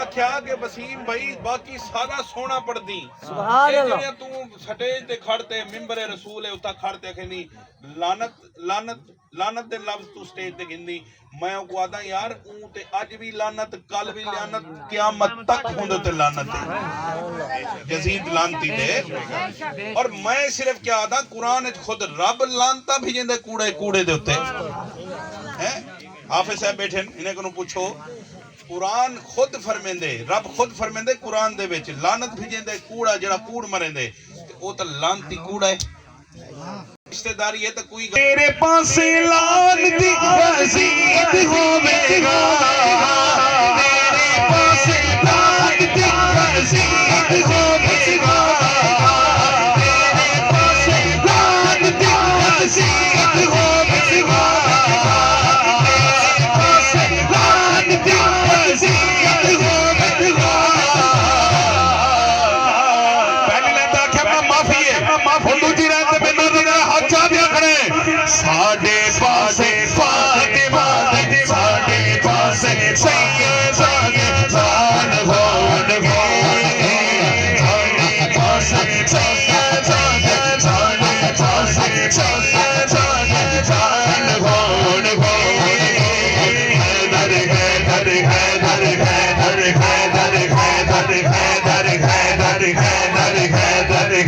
आख्या कि वसीम भाई बाकी सारा सोना पढ़दी सुभान अल्लाह तू स्टेज ते खड़ते मिंबरे रसूल है उता खड़ते कहनी लानत लानत लानत दे लफ्ज तू स्टेज ते गिंदी मैं को आदा यार ऊ ते आज भी लानत कल भी लानत क़यामत तक होंदे ते लानत है यजीद लानती दे। और मैं सिर्फ क्या आदा कुरान विच खुद रब लानता भेजेंदे कूड़े कूड़े दे उत्ते हैं। हाफिज साहब बैठे इन्हें को पूछो कुरान खुद फरमेंदे रब खुद फरमेंदे कुरान दे विच लानत भेजेंदे कूड़ा जेड़ा कूड़ मरेंदे ते ओ तां लानती कूड़ा है। रिश्तेदारी है तो कोई तेरे पास लानती यजीद होवेगा तेरे पास लानती यजीद होवेगा तेरे पास लानती यजीद होवेगा तेरे पास लानती यजीद होवेगा। पहले लेता क्या मैं माफी है दूजी रात में साडे पासे फातिमा दे साडे पासे सैयदा दे जान होन होए साडे पासे सैयदा दे साडे पासे सैयदा दे जान होन होए दर है दर है दर है दर है दर है दर है दर है दर है दर है दर है दर है दर है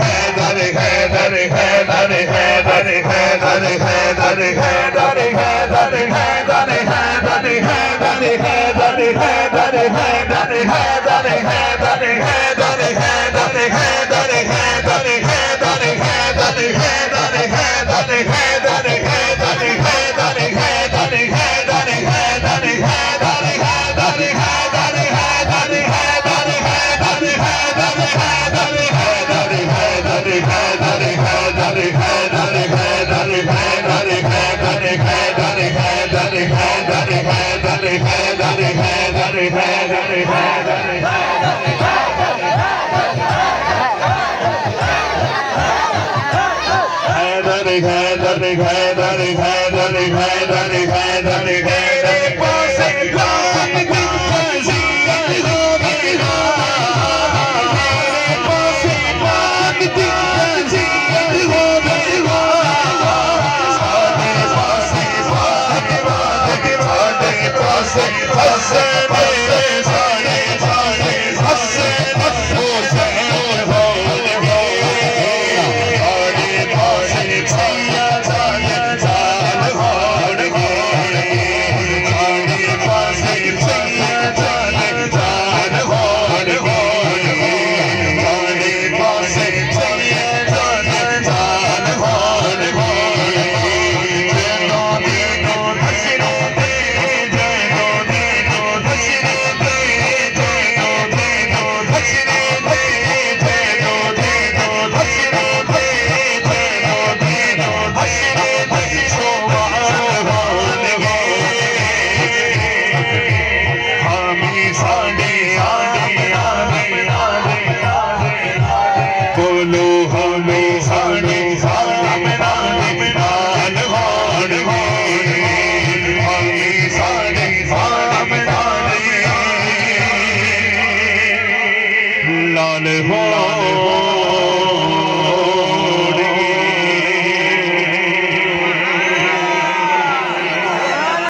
दर है दर है दर है लाल हो